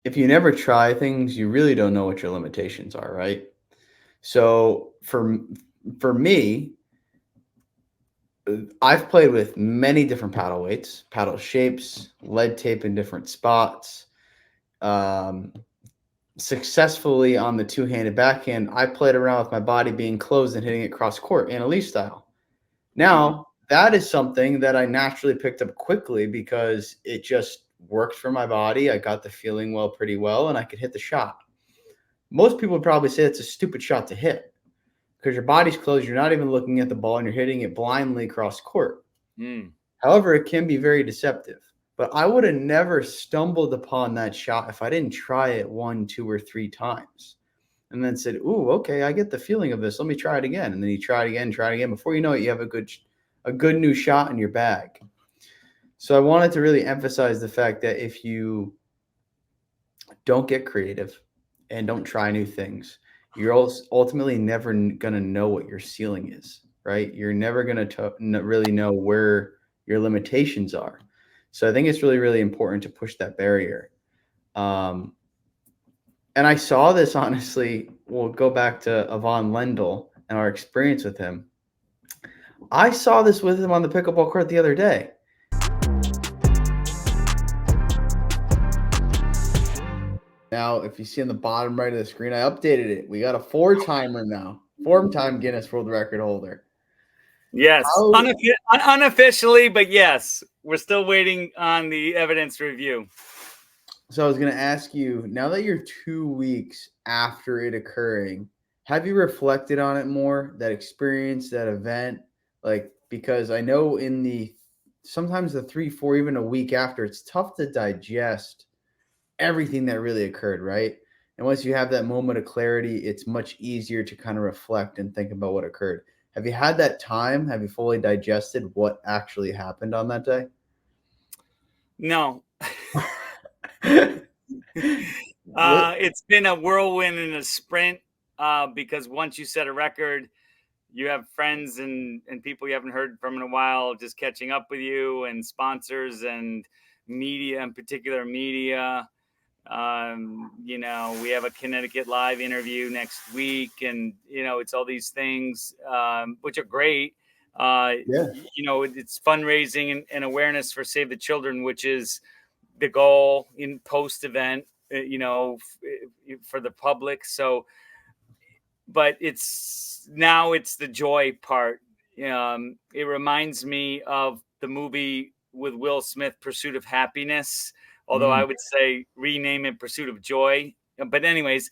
if you never try things, you really don't know what your limitations are, right? So for me, I've played with many different paddle weights, paddle shapes, lead tape in different spots. Um, Successfully on the two-handed backhand, I played around with my body being closed and hitting it cross court, Annalise style. Now, that is something that I naturally picked up quickly because it just worked for my body. I got the feeling well pretty well, and I could hit the shot. Most people would probably say it's a stupid shot to hit because your body's closed. You're not even looking at the ball and you're hitting it blindly across court. However, it can be very deceptive. But I would have never stumbled upon that shot if I didn't try it 1, 2, or 3 times and then said, "Ooh, okay, I get the feeling of this. Let me try it again." And then you try it again, try it again. Before you know it, you have a good new shot in your bag. So I wanted to really emphasize the fact that if you don't get creative and don't try new things, you're ultimately never going to know what your ceiling is, right? You're never going to really know where your limitations are. So I think it's really, really important to push that barrier. And I saw this, honestly, we'll go back to Ivan Lendl and our experience with him. I saw this with him on the pickleball court the other day. Now, if you see on the bottom right of the screen, I updated it. We got a 4-timer now. 4-time Guinness World Record holder. Yes, unofficially, but yes, we're still waiting on the evidence review. So I was going to ask you, now that you're 2 weeks after it occurring, have you reflected on it more, that experience, that event? Like, because I know sometimes the 3, 4, even a week after, it's tough to digest everything that really occurred, right? And once you have that moment of clarity, it's much easier to kind of reflect and think about what occurred. Have you had that time? Have you fully digested what actually happened on that day? No. It's been a whirlwind and a sprint because once you set a record, you have friends and people you haven't heard from in a while just catching up with you, and sponsors and media, in particular media. We have a Connecticut Live interview next week, and it's all these things which are great. It's fundraising and awareness for Save the Children, which is the goal in post event, for the public. So, but it's the joy part. It reminds me of the movie with Will Smith, Pursuit of Happiness, although I would say rename it Pursuit of Joy. But anyways,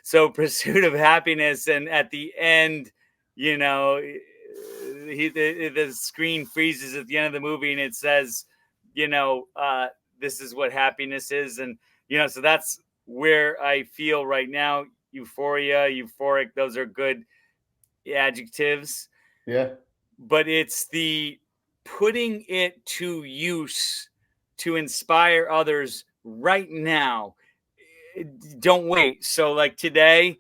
so Pursuit of Happiness, and at the end, the screen freezes at the end of the movie, and it says, this is what happiness is. And, so that's where I feel right now. Euphoria, euphoric, those are good adjectives. Yeah. But it's the putting it to use to inspire others right now. Don't wait. So like today,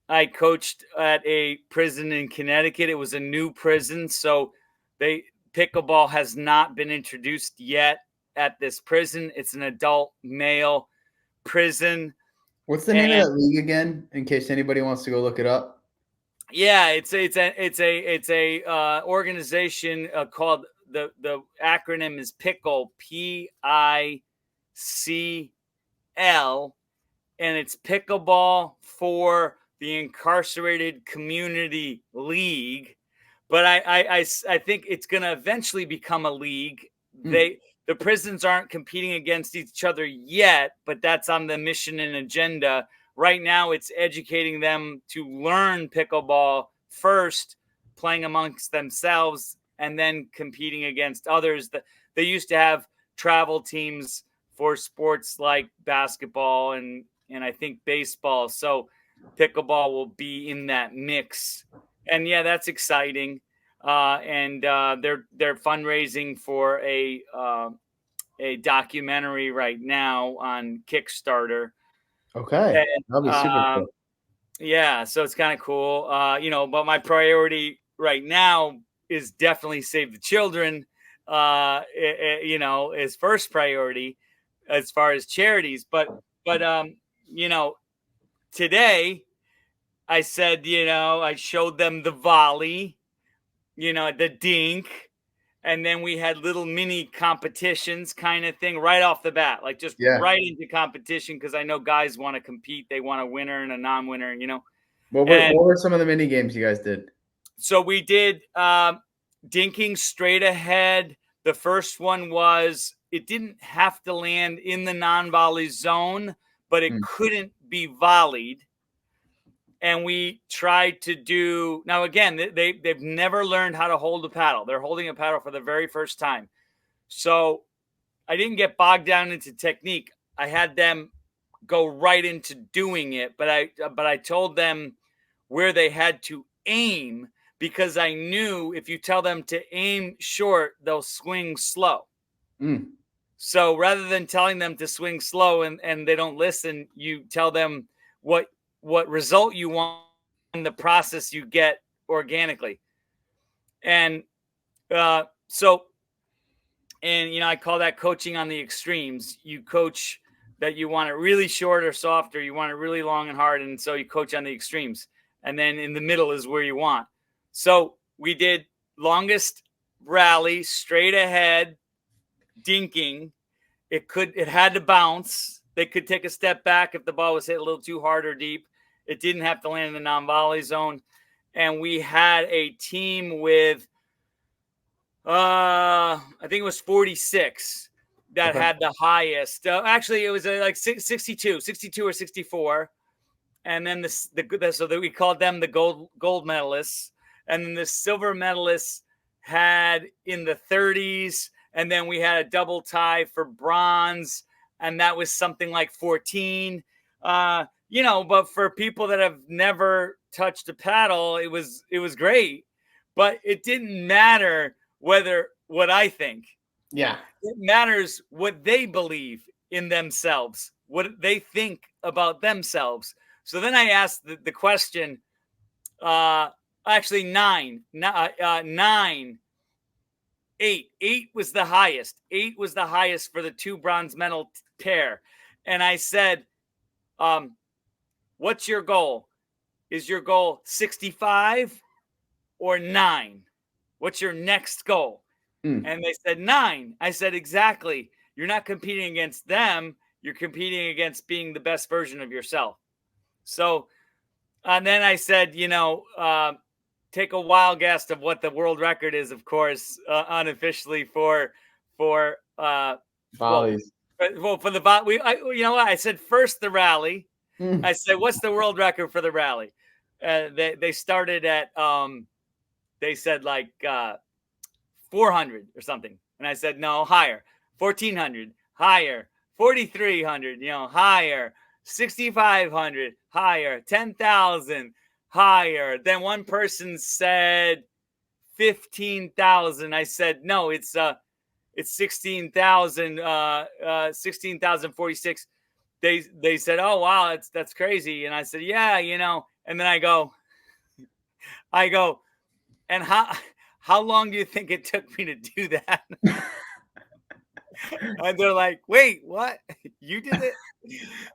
I coached at a prison in Connecticut. It was a new prison. So pickleball has not been introduced yet at this prison. It's an adult male prison. What's the name of that league again, in case anybody wants to go look it up? Yeah, it's a organization called, the acronym is Pickle, PICL, and it's Pickleball for the Incarcerated Community League. But I think it's going to eventually become a league. The prisons aren't competing against each other yet, but that's on the mission and agenda. Right now, it's educating them to learn pickleball first, playing amongst themselves, and then competing against others. They used to have travel teams for sports like basketball and I think baseball. So pickleball will be in that mix. And yeah, that's exciting. And they're fundraising for a documentary right now on Kickstarter. Okay, that'll be super cool. Yeah, so it's kind of cool. But my priority right now is definitely Save the Children. Is first priority as far as charities. But But today I said, I showed them the volley, the dink, and then we had little mini competitions kind of thing right off the bat, like just Yeah. right into competition, because I know guys want to compete. They want a winner and a non-winner, What And were some of the mini games you guys did? so we did dinking straight ahead. The first one was it didn't have to land in the non-volley zone, but it couldn't be volleyed. And we tried to do, now again, they've never learned how to hold a paddle. They're holding a paddle for the very first time. So I didn't get bogged down into technique. I had them go right into doing it, but I told them where they had to aim, because I knew if you tell them to aim short, they'll swing slow. So rather than telling them to swing slow and they don't listen, you tell them what result you want in the process you get organically. And I call that coaching on the extremes. You coach that you want it really short or soft, or you want it really long and hard. And so you coach on the extremes. And then in the middle is where you want. So we did longest rally, straight ahead, dinking. It had to bounce. They could take a step back if the ball was hit a little too hard or deep. It didn't have to land in the non-volley zone. And we had a team with, I think it was 46 that had the highest. Actually, it was like 62 or 64. And then so that we called them the gold medalists. And then the silver medalists had in the 30s. And then we had a double tie for bronze, and that was something like 14. But for people that have never touched a paddle, it was great. But it didn't matter what I think. Yeah. It matters what they believe in themselves, what they think about themselves. So then I asked the question, actually 9. 8 was the highest. 8 was the highest for the 2 bronze medal pair. And I said, what's your goal? Is your goal 65 or 9? What's your next goal? And they said 9. I said, exactly. You're not competing against them. You're competing against being the best version of yourself. So, and then I said, take a wild guess of what the world record is, of course, unofficially for volleys. Well, for the volley, I said first the rally. I said, what's the world record for the rally? They started at they said like 400 or something, and I said no, higher, 1400, higher, 4300, higher, 6500, higher, 10,000. Higher. Then one person said 15,000. I said no, it's 16,000. 16,046. They said, oh wow, that's crazy. And I said, yeah, And then I go, and how long do you think it took me to do that? And they're like, wait, what? You did it?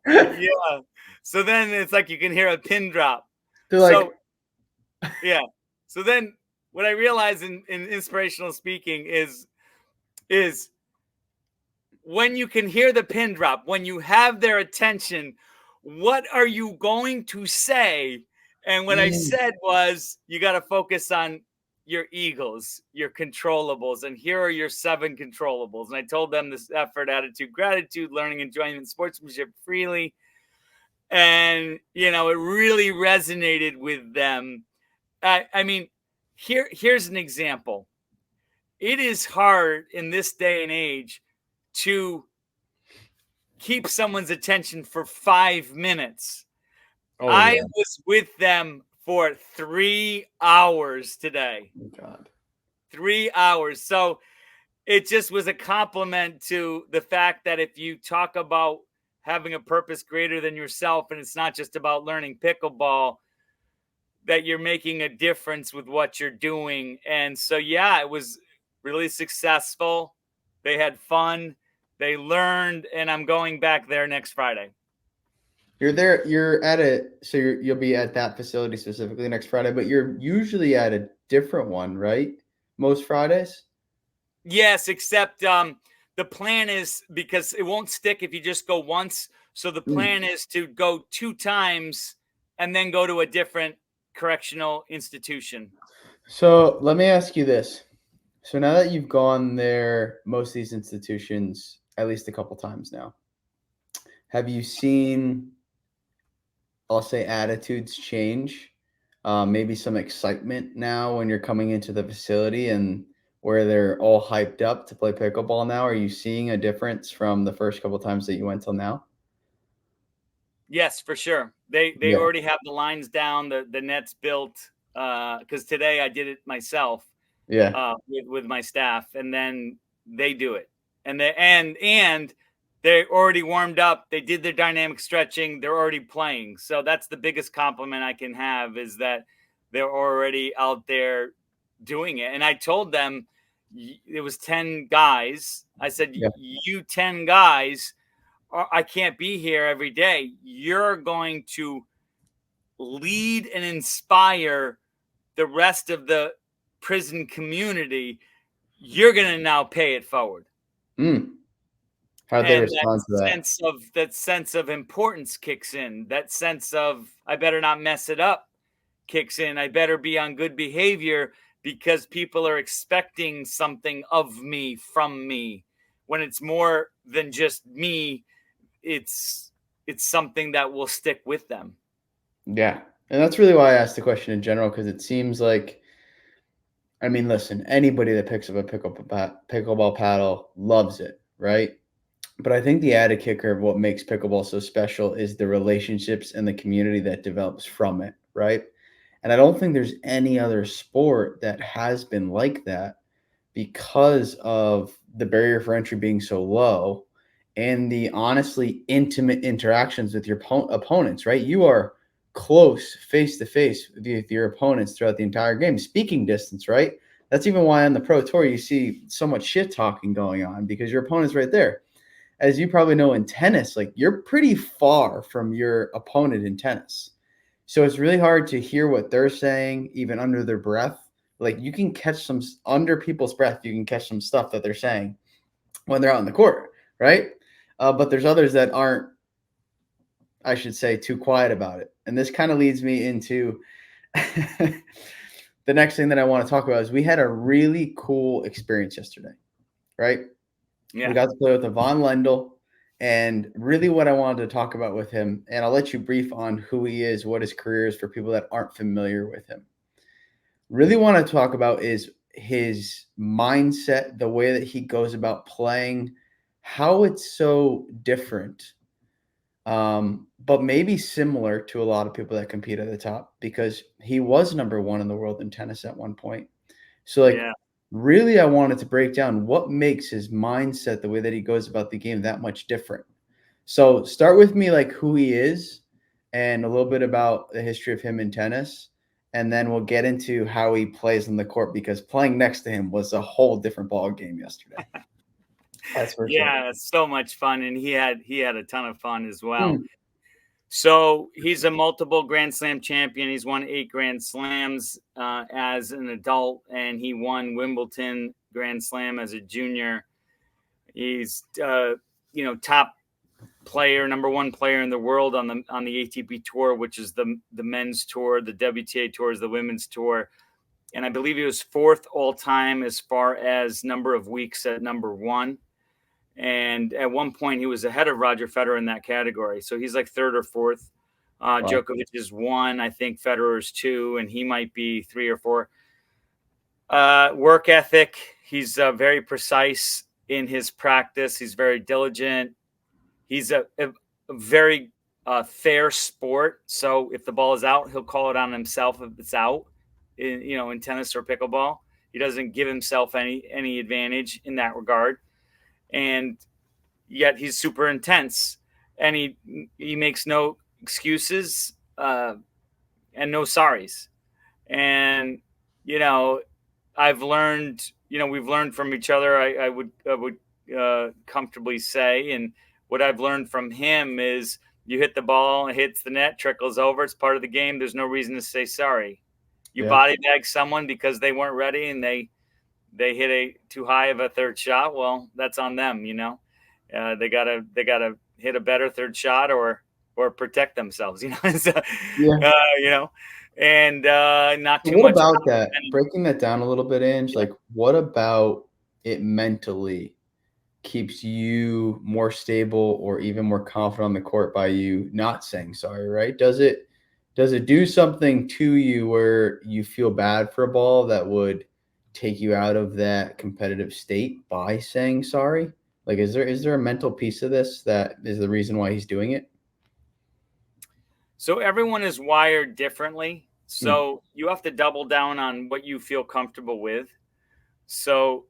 Yeah. So then it's like you can hear a pin drop. So then what I realized in inspirational speaking is when you can hear the pin drop, when you have their attention, what are you going to say? And what I said was, you got to focus on your egos, your controllables. And here are your 7 controllables. And I told them this: effort, attitude, gratitude, learning, enjoyment, sportsmanship, freely. And, it really resonated with them. I mean, here's an example. It is hard in this day and age to keep someone's attention for 5 minutes. I was with them for 3 hours today. Oh, God. 3 hours. So it just was a compliment to the fact that if you talk about having a purpose greater than yourself, and it's not just about learning pickleball, that you're making a difference with what you're doing. And so, yeah, it was really successful. They had fun. They learned, and I'm going back there next Friday. You're there. You're at it. So you'll be at that facility specifically next Friday, but you're usually at a different one, right? Most Fridays. Yes, except the plan is, because it won't stick if you just go once. So the Mm. plan is to go 2 times and then go to a different correctional institution. So let me ask you this. So now that you've gone there, most of these institutions, at least a couple times now, have you seen, I'll say, attitudes change? Maybe some excitement now when you're coming into the facility and where they're all hyped up to play pickleball now. Are you seeing a difference from the first couple times that you went till now? Yes, for sure. They Yeah. already have the lines down, the nets built. Because today I did it myself Yeah. with my staff, and then they do it, and they're already warmed up. They did their dynamic stretching. They're already playing. So that's the biggest compliment I can have, is that they're already out there doing it. And I told them it was 10 guys. I said, Yeah. you 10 guys, I can't be here every day. You're going to lead and inspire the rest of the prison community. You're going to now pay it forward. Mm. How'd they And respond to that? that sense of importance kicks in. That sense of, I better not mess it up, kicks in. I better be on good behavior, because people are expecting something of me, from me. When it's more than just me, it's something that will stick with them. Yeah. And that's really why I asked the question in general, because it seems like, I mean, listen, anybody that picks up a pickleball paddle loves it, right? But I think the added kicker of what makes pickleball so special is the relationships and the community that develops from it, right? And I don't think there's any other sport that has been like that, because of the barrier for entry being so low and the honestly intimate interactions with your opponents, right? You are close face to face with your opponents throughout the entire game, speaking distance, right? That's even why on the pro tour you see so much shit talking going on, because your opponent's right there. As you probably know, in tennis, like, you're pretty far from your opponent in tennis. So it's really hard to hear what they're saying, even under their breath. Like, you can catch some under people's breath, you can catch some stuff that they're saying when they're out in the court, right? But there's others that aren't, I should say, too quiet about it. And this kind of leads me into the next thing that I want to talk about is we had a really cool experience yesterday, right? We Yeah. got to play with Ivan Lendl, and really what I wanted to talk about with him, and I'll let you brief on who he is, what his career is for people that aren't familiar with him. Really want to talk about is his mindset, the way that he goes about playing, how it's so different, but maybe similar to a lot of people that compete at the top, because he was number one in the world in tennis at one point. So, like, Yeah. really, I wanted to break down what makes his mindset, the way that he goes about the game, that much different. So, start with me, like, who he is and a little bit about the history of him in tennis. And then we'll get into how he plays on the court, because playing next to him was a whole different ball game yesterday. That's for sure. Yeah, it's so much fun, and he had a ton of fun as well. Mm. So he's a multiple Grand Slam champion. He's won 8 Grand Slams as an adult, and he won Wimbledon Grand Slam as a junior. He's top player, number one player in the world on the ATP tour, which is the men's tour. The WTA tour is the women's tour, and I believe he was fourth all time as far as number of weeks at number one. And at one point, he was ahead of Roger Federer in that category. So he's like third or fourth. Wow. Djokovic is one. I think Federer's two, and he might be three or four. Work ethic. He's very precise in his practice. He's very diligent. He's a very fair sport. So if the ball is out, he'll call it on himself if it's out. In tennis or pickleball, he doesn't give himself any advantage in that regard. And yet he's super intense, and he makes no excuses and no sorries. And I've learned, we've learned from each other. I would comfortably say, and what I've learned from him is You hit the ball, it hits the net, trickles over. It's part of the game. There's no reason to say sorry. You Yeah. body bag someone because they weren't ready and they hit a too high of a third shot. Well, that's on them. They gotta hit a better third shot or protect themselves. So, Yeah. and not too What much. about that? Breaking that down a little bit, Ange, Yeah. like what about it mentally keeps you more stable or even more confident on the court by you not saying sorry, right? Does it do something to you where you feel bad for a ball that would take you out of that competitive state by saying sorry? Like is there a mental piece of this that is the reason why he's doing it? So everyone is wired differently. Mm, So you have to double down on what you feel comfortable with. So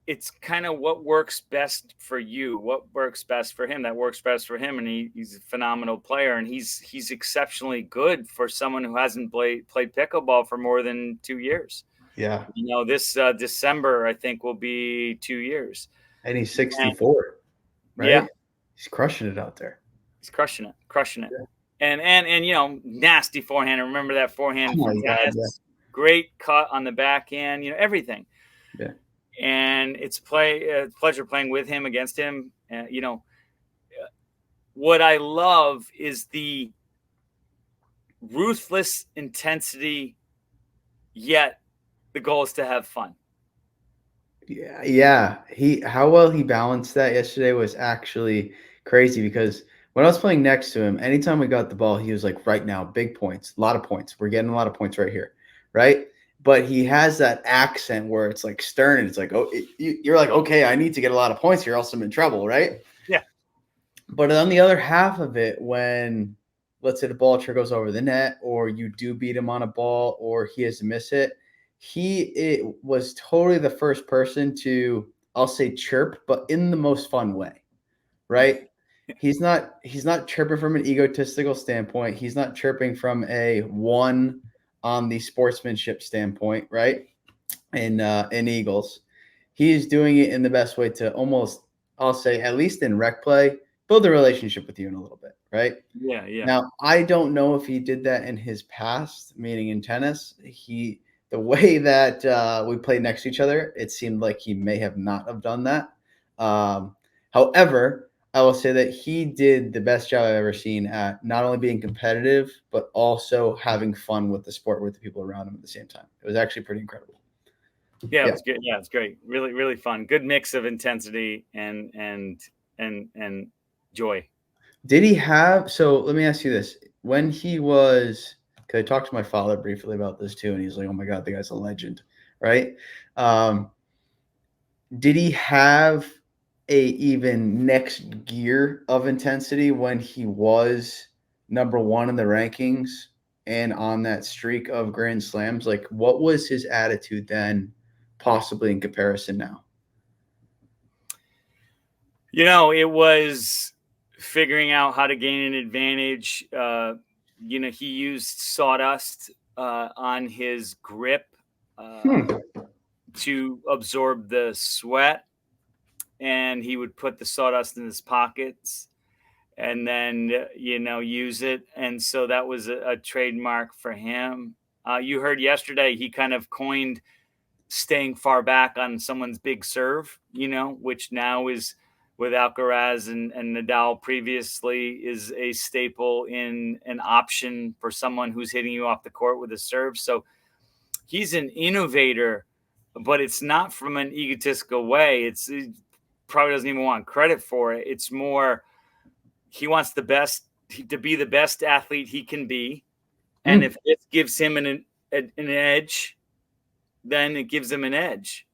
it's kind of what works best for you, what works best for him. That works best for him, and he's a phenomenal player, and he's exceptionally good for someone who hasn't played pickleball for more than 2 years. yeah. This December I think will be 2 years, And he's and 64, yeah, right? He's crushing it out there. he's crushing it, Yeah. and nasty forehand. Remember that Oh forehand my from God, yeah. tennis? Great cut on the backhand, everything. Yeah. And it's a pleasure playing with him, against him. What I love is the ruthless intensity, yet the goal is to have fun. Yeah, yeah. How well he balanced that yesterday was actually crazy because when I was playing next to him, anytime we got the ball, he was like, right now, big points, a lot of points. We're getting a lot of points right here. Right. But he has that accent where it's like stern and it's like, oh, you're like, okay, I need to get a lot of points here, else I'm in trouble. Right. Yeah. But on the other half of it, when let's say the ball trickles over the net, or you do beat him on a ball, or he has to miss it, it was totally the first person to, I'll say, chirp, but in the most fun way, right? He's not chirping from an egotistical standpoint. He's not chirping from a one on the sportsmanship standpoint, right? In Eagles, he is doing it in the best way to almost, I'll say, at least in rec play, build a relationship with you in a little bit, right? Yeah. Yeah. Now, I don't know if he did that in his past, meaning in tennis. The way that we played next to each other, it seemed like he may have not have done that. However, I will say that he did the best job I've ever seen at not only being competitive, but also having fun with the sport with the people around him at the same time. It was actually pretty incredible. Yeah, it Yeah. was good. Yeah, it's great. Really, really fun. Good mix of intensity and joy. Did he have? So let me ask you this: when he was, because I talked to my father briefly about this too, and he's like, "Oh my God, the guy's a legend," right? Um, did he have a even next gear of intensity when he was number one in the rankings and on that streak of grand slams? Like, what was his attitude then, possibly in comparison now? It was figuring out how to gain an advantage. He used sawdust on his grip Hmm. to absorb the sweat, and he would put the sawdust in his pockets and then use it. And so that was a trademark for him. You heard yesterday he kind of coined staying far back on someone's big serve, which now is, with Alcaraz and Nadal previously, is a staple in an option for someone who's hitting you off the court with a serve. So he's an innovator, but it's not from an egotistical way. It probably doesn't even want credit for it. It's more, he wants to be the best athlete he can be. And Hmm. if it gives him an edge, then it gives him an edge.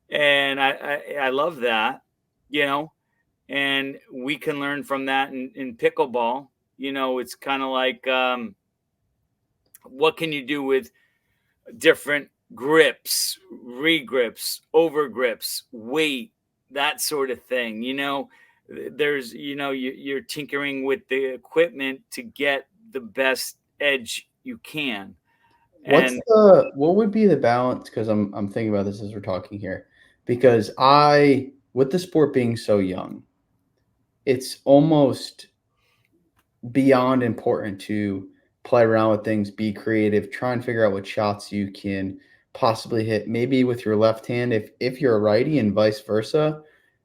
And I love that, and we can learn from that in pickleball. It's kind of like, what can you do with different grips, regrips, overgrips, weight, that sort of thing. There's, you're tinkering with the equipment to get the best edge you can. And What would be the balance? Because I'm thinking about this as we're talking here, because with the sport being so young, it's almost beyond important to play around with things, be creative, try and figure out what shots you can possibly hit, maybe with your left hand if you're a righty and vice versa,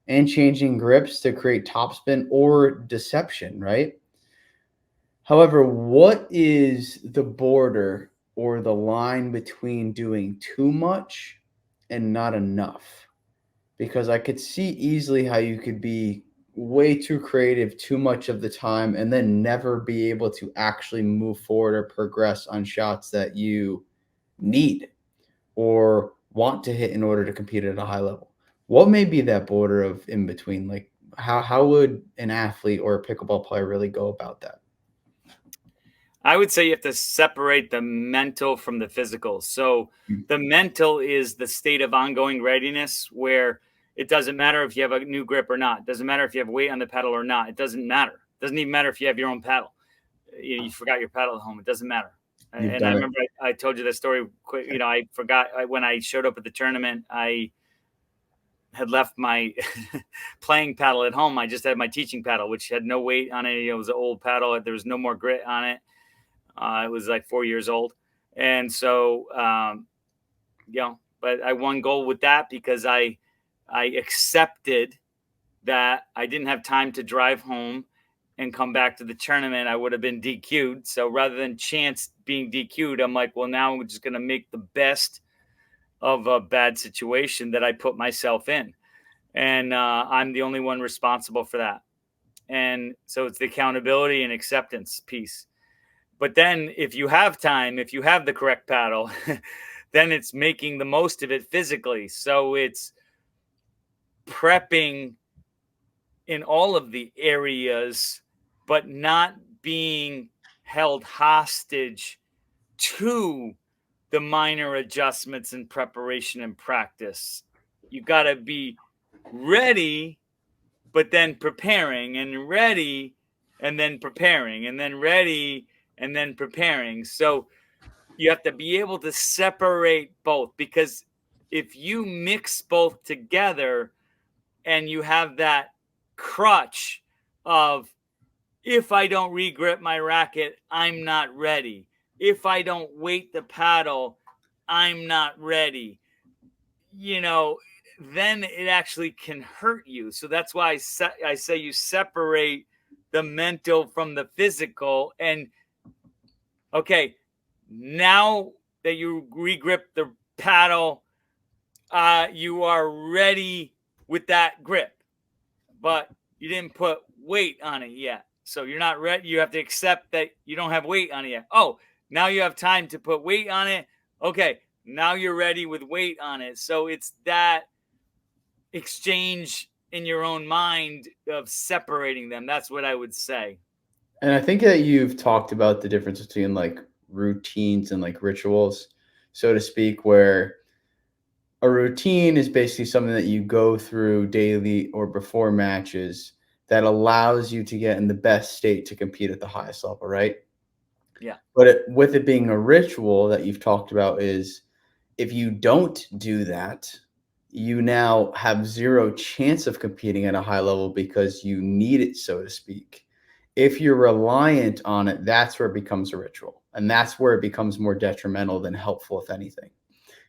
and changing grips to create topspin or deception, right? However, what is the border or the line between doing too much and not enough? Because I could see easily how you could be way too creative too much of the time and then never be able to actually move forward or progress on shots that you need or want to hit in order to compete at a high level. What may be that border of in between? Like how would an athlete or a pickleball player really go about that? I would say you have to separate the mental from the physical. So Mm. the mental is the state of ongoing readiness where it doesn't matter if you have a new grip or not. It doesn't matter if you have weight on the paddle or not. It doesn't matter. It doesn't even matter if you have your own paddle. You forgot your paddle at home. It doesn't matter. You've And I done it. remember I told you the story quick. I forgot when I showed up at the tournament, I had left my playing paddle at home. I just had my teaching paddle, which had no weight on it. It was an old paddle. There was no more grit on it. It was like 4 years old. And so, but I won gold with that because I accepted that I didn't have time to drive home and come back to the tournament. I would have been DQ'd. So rather than chance being DQ'd, I'm like, well, now I'm just going to make the best of a bad situation that I put myself in. And I'm the only one responsible for that. And so it's the accountability and acceptance piece. But then if you have time, if you have the correct paddle, then it's making the most of it physically. So it's prepping in all of the areas, but not being held hostage to the minor adjustments in preparation and practice. You got to be ready, but then preparing, and ready, and then preparing, and then ready, and then preparing. So you have to be able to separate both, because if you mix both together and you have that crutch of, if I don't regrip my racket, I'm not ready. If I don't weight the paddle, I'm not ready. Then it actually can hurt you. So that's why I say you separate the mental from the physical. And okay, now that you regrip the paddle, you are ready with that grip, but you didn't put weight on it yet. So you're not ready. You have to accept that you don't have weight on it yet. Oh, now you have time to put weight on it. Okay, now you're ready with weight on it. So it's that exchange in your own mind of separating them. That's what I would say. And I think that you've talked about the difference between like routines and like rituals, so to speak, where a routine is basically something that you go through daily or before matches that allows you to get in the best state to compete at the highest level, right? Yeah. But with it being a ritual that you've talked about is if you don't do that, you now have zero chance of competing at a high level because you need it, so to speak. If you're reliant on it, that's where it becomes a ritual. And that's where it becomes more detrimental than helpful, if anything.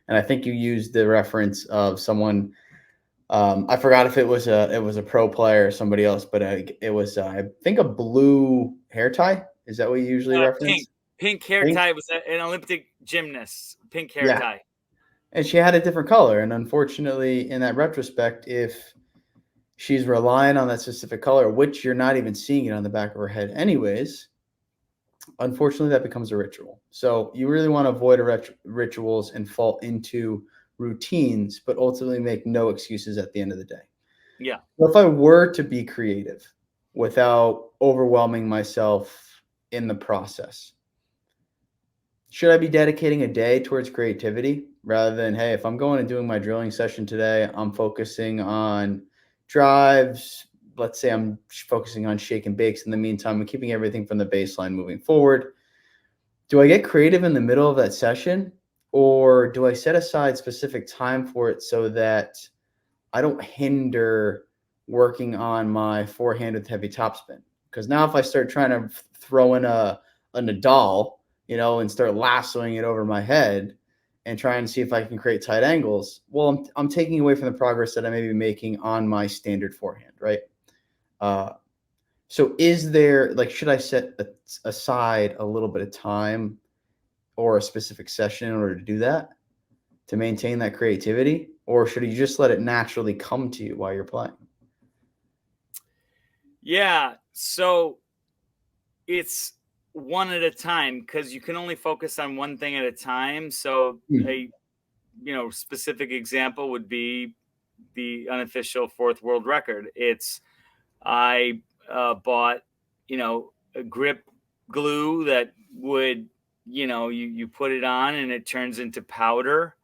And I think you used the reference of someone. I forgot if it was a pro player or somebody else, but it was I think a blue hair tie. Is that what you usually Pink. reference? Pink hair Pink? tie was an Olympic gymnast. Pink hair Yeah, tie. and she had a different color. And unfortunately, in that retrospect, if she's relying on that specific color, which you're not even seeing it on the back of her head, anyways, unfortunately, that becomes a ritual. So you really want to avoid rituals and fall into routines, but ultimately make no excuses at the end of the day. Yeah. If I were to be creative without overwhelming myself in the process, should I be dedicating a day towards creativity rather than, hey, if I'm going and doing my drilling session today, I'm focusing on drives. Let's say I'm focusing on shake and bakes in the meantime and keeping everything from the baseline moving forward. Do I get creative in the middle of that session, or do I set aside specific time for it so that I don't hinder working on my forehand with heavy topspin? Because now if I start trying to throw in a Nadal, and start lassoing it over my head and trying to see if I can create tight angles. Well, I'm taking away from the progress that I may be making on my standard forehand, right? So is there, like, should I set aside a little bit of time or a specific session in order to do that, to maintain that creativity? Or should you just let it naturally come to you while you're playing? Yeah. So it's one at a time, because you can only focus on one thing at a time. So Hmm. a specific example would be the unofficial fourth world record. It's I bought a grip glue that would you put it on and it turns into powder,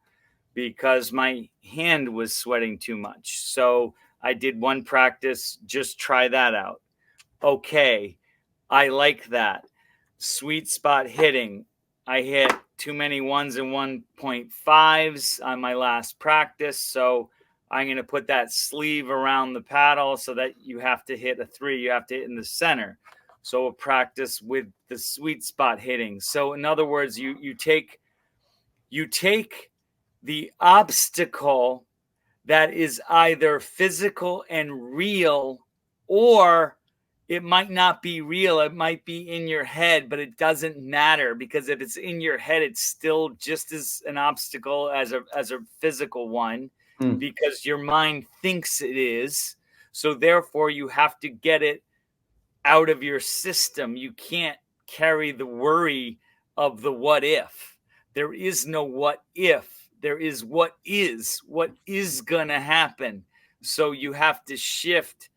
because my hand was sweating too much. So I did one practice, just try that out. Okay, I like that. Sweet spot hitting. I hit too many ones and 1.5s on my last practice. So I'm going to put that sleeve around the paddle so that you have to hit a 3. You have to hit in the center. So we'll practice with the sweet spot hitting. So in other words, you take the obstacle that is either physical and real, or it might not be real. It might be in your head, but it doesn't matter, because if it's in your head, it's still just as an obstacle as a physical one, Hmm. because your mind thinks it is. So therefore, you have to get it out of your system. You can't carry the worry of the what if. There is no what if. There is what is going to happen. So you have to shift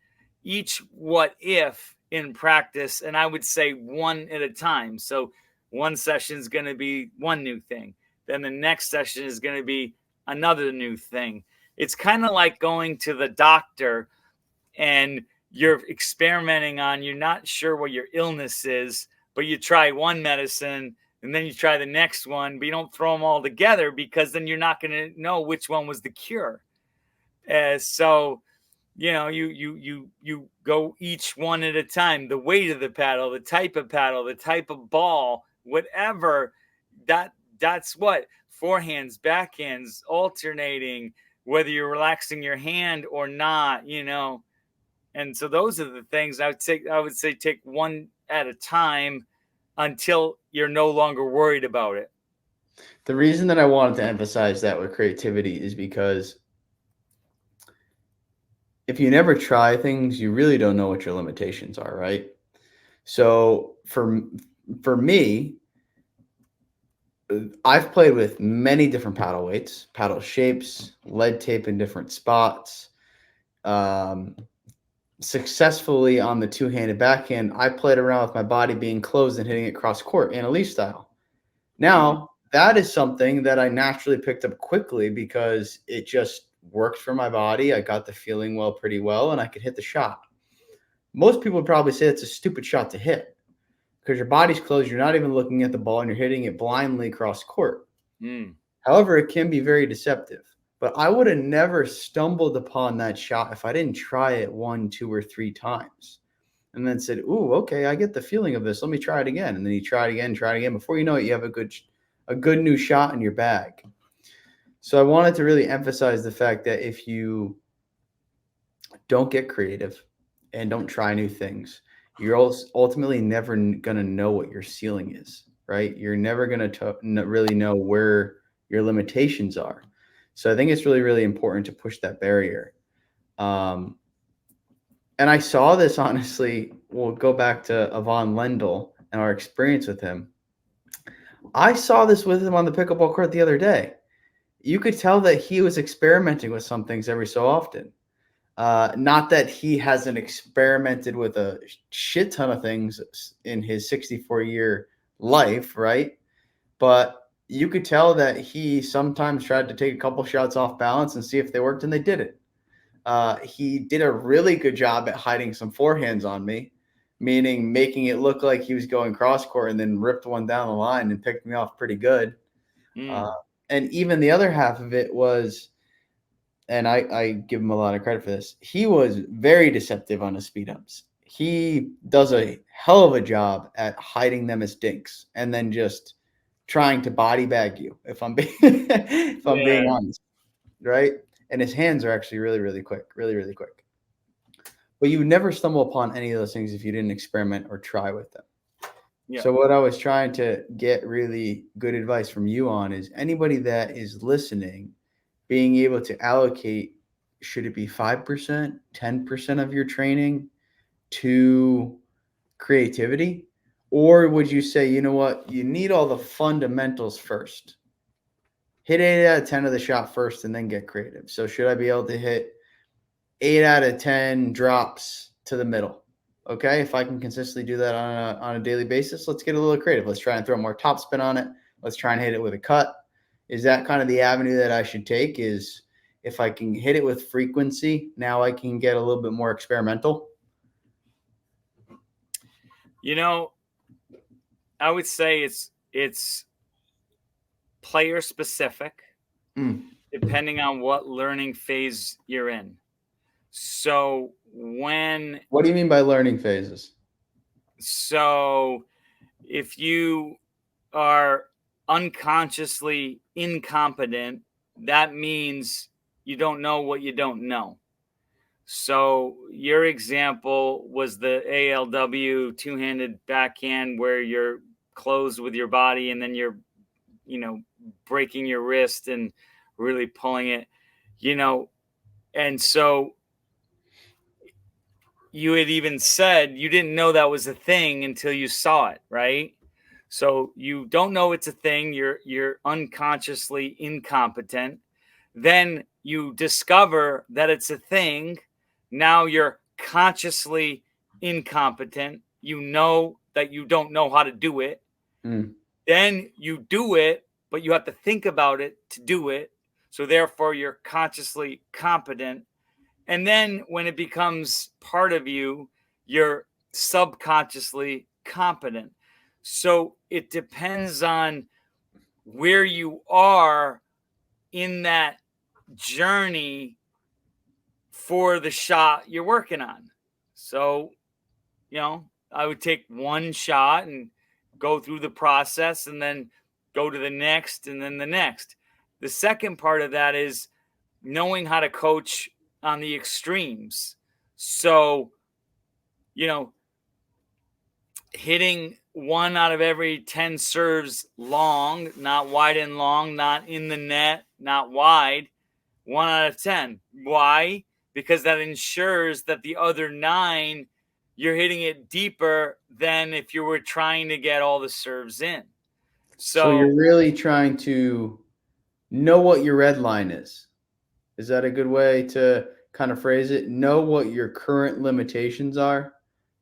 each what if in practice. And I would say one at a time. So one session is going to be one new thing. Then the next session is going to be another new thing. It's kind of like going to the doctor and you're experimenting on, you're not sure what your illness is, but you try one medicine and then you try the next one, but you don't throw them all together, because then you're not going to know which one was the cure. So you go each one at a time. The weight of the paddle, the type of ball, whatever. That's what forehands, backhands, alternating, whether you're relaxing your hand or not. And so those are the things I would say take one at a time until you're no longer worried about it. The reason that I wanted to emphasize that with creativity is because if you never try things, you really don't know what your limitations are, right? So for me, I've played with many different paddle weights, paddle shapes, lead tape in different spots. Um, Successfully on the two-handed backhand, I played around with my body being closed and hitting it cross court, Annalise style. Mm-hmm. Now, that is something that I naturally picked up quickly because it just worked for my body. I got the feeling well pretty well, and I could hit the shot. Most people would probably say it's a stupid shot to hit because your body's closed. You're not even looking at the ball, and you're hitting it blindly across court. Mm. However, it can be very deceptive. But I would have never stumbled upon that shot if I didn't try it 1, 2, or 3 times and then said, "Ooh, okay, I get the feeling of this. Let me try it again." And then you try it again, try it again. Before you know it, you have a good new shot in your bag. So I wanted to really emphasize the fact that if you don't get creative and don't try new things, you're ultimately never going to know what your ceiling is, right? You're never going to really know where your limitations are. So I think it's really, really important to push that barrier. Um, and I saw this honestly. We'll go back to Ivan Lendl and our experience with him. I saw this with him on the pickleball court the other day. You could tell that he was experimenting with some things every so often. Not that he hasn't experimented with a shit ton of things in his 64-year life, right? But you could tell that he sometimes tried to take a couple shots off balance and see if they worked, and they didn't. He did a really good job at hiding some forehands on me, meaning making it look like he was going cross court and then ripped one down the line and picked me off pretty good. Mm. Uh, and even the other half of it was, and I give him a lot of credit for this, he was very deceptive on his speed ups. he does a hell of a job at hiding them as dinks and then just trying to body bag you, if I'm being if I'm being honest, right? And his hands are actually really, really quick, really, really quick. But you would never stumble upon any of those things if you didn't experiment or try with them. Yeah. So what I was trying to get really good advice from you on is anybody that is listening, being able to allocate, should it be 5%, 10% of your training to creativity? Or would you say, you know what, you need all the fundamentals first? Hit 8 out of 10 of the shot first and then get creative. So should I be able to hit 8 out of 10 drops to the middle? Okay, if I can consistently do that on a daily basis, let's get a little creative. Let's try and throw more topspin on it. Let's try and hit it with a cut. Is that kind of the avenue that I should take? Is if I can hit it with frequency, now I can get a little bit more experimental? You know, I would say it's player specific, depending on what learning phase you're in. So What do you mean by learning phases? So if you are unconsciously incompetent, that means you don't know what you don't know. So your example was the ALW two-handed backhand where you're closed with your body and then you're, breaking your wrist and really pulling it, and so you had even said you didn't know that was a thing until you saw it, right? So you don't know it's a thing. You're unconsciously incompetent. Then you discover that it's a thing. Now you're consciously incompetent. You know that you don't know how to do it. Then you do it, but you have to think about it to do it. So therefore you're consciously competent. And then when it becomes part of you, you're subconsciously competent. So it depends on where you are in that journey for the shot you're working on. So, I would take one shot and go through the process and then go to the next and then the next. The second part of that is knowing how to coach on the extremes. So, hitting 1 out of every 10 serves long, not wide and long, not in the net, not wide, 1 out of 10. Why? Because that ensures that the other 9, you're hitting it deeper than if you were trying to get all the serves in. So you're really trying to know what your red line is. Is that a good way to kind of phrase it? Know what your current limitations are,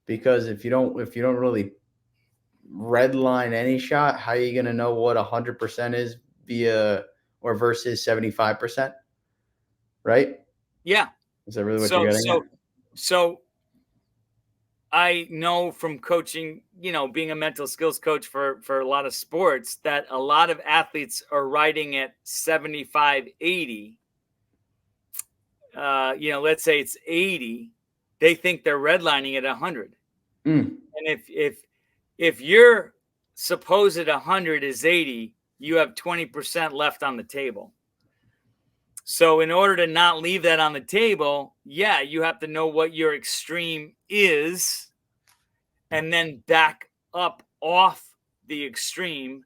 because if you don't really red line any shot, how are you going to know what 100% is versus 75%? Right? Yeah. Is that really what you're getting at? So I know from coaching, being a mental skills coach for a lot of sports, that a lot of athletes are riding at 75, 80. Let's say it's 80. They think they're redlining at 100. And if your supposed 100 is 80, you have 20% left on the table. So in order to not leave that on the table, you have to know what your extreme is and then back up off the extreme.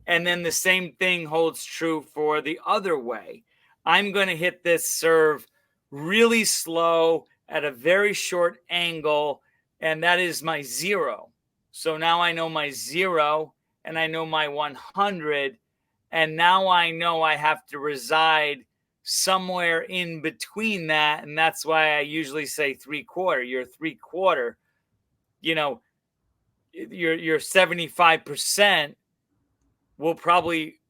And then the same thing holds true for the other way. I'm going to hit this serve really slow at a very short angle, and that is my 0. So now I know my 0 and I know my 100, and now I know I have to reside somewhere in between that, and that's why I usually say 3/4. You're 3/4. Your 75% will probably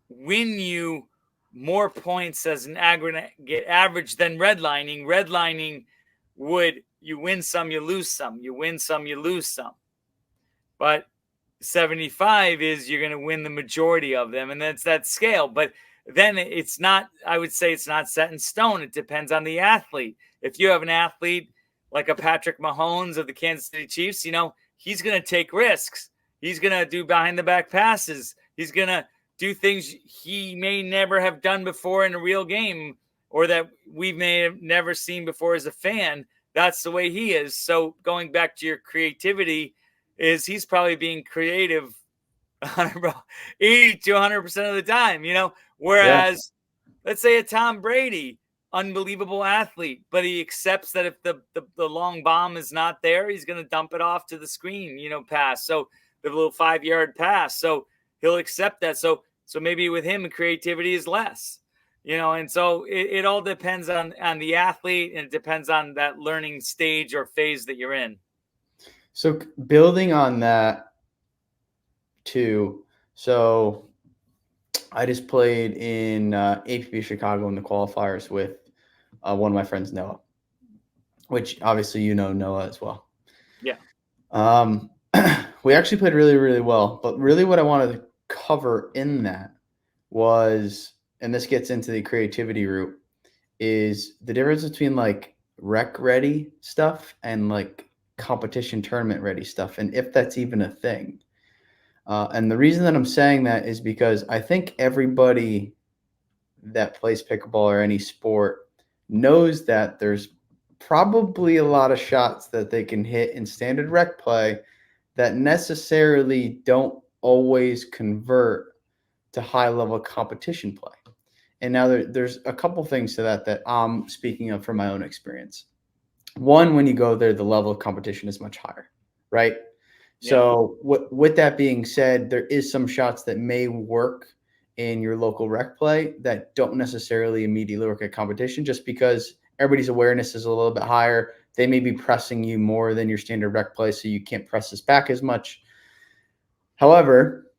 win you more points as an aggregate average than redlining. Redlining would, you win some, you lose some. You win some, you lose some. But 75 is you're going to win the majority of them, and that's that scale. But then I would say it's not set in stone. It depends on the athlete. If you have an athlete like a Patrick Mahomes of the Kansas City Chiefs, he's going to take risks. He's going to do behind the back passes. He's going to do things he may never have done before in a real game, or that we may have never seen before as a fan. That's the way he is. So going back to your creativity, is he's probably being creative 80 to 100% of the time, whereas let's say a Tom Brady, unbelievable athlete, but he accepts that if the long bomb is not there, he's going to dump it off to the screen, pass. So the little 5-yard pass. So he'll accept that. So maybe with him, creativity is less, and so it all depends on the athlete, and it depends on that learning stage or phase that you're in. So building on that too. So I just played in APB Chicago in the qualifiers with one of my friends, Noah, which obviously Noah as well. Yeah. We actually played really, really well. But really what I wanted to cover in that was, and this gets into the creativity route, is the difference between like rec ready stuff and like competition tournament ready stuff, and if that's even a thing. And the reason that I'm saying that is because I think everybody that plays pickleball or any sport knows that there's probably a lot of shots that they can hit in standard rec play that necessarily don't always convert to high level competition play. And now there's a couple things to that I'm speaking of from my own experience. One, when you go there, the level of competition is much higher, right? Yeah. So with that being said, there is some shots that may work in your local rec play that don't necessarily immediately work at competition, just because everybody's awareness is a little bit higher. They may be pressing you more than your standard rec play, so you can't press this back as much. However,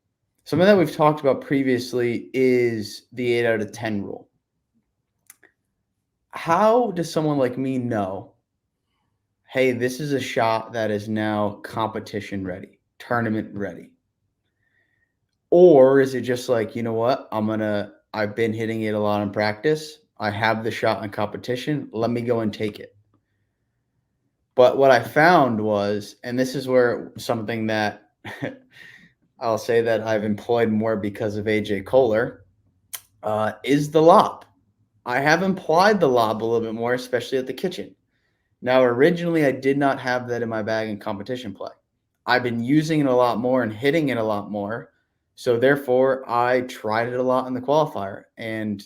something that we've talked about previously is the 8 out of 10 rule. How does someone like me know, hey, this is a shot that is now competition ready, tournament ready? Or is it just like, you know what, I've been hitting it a lot in practice. I have the shot in competition. Let me go and take it. But what I found was, and this is where something that I'll say that I've employed more because of AJ Kohler, is the lob. I have employed the lob a little bit more, especially at the kitchen. Now, originally, I did not have that in my bag in competition play. I've been using it a lot more and hitting it a lot more. So therefore, I tried it a lot in the qualifier, and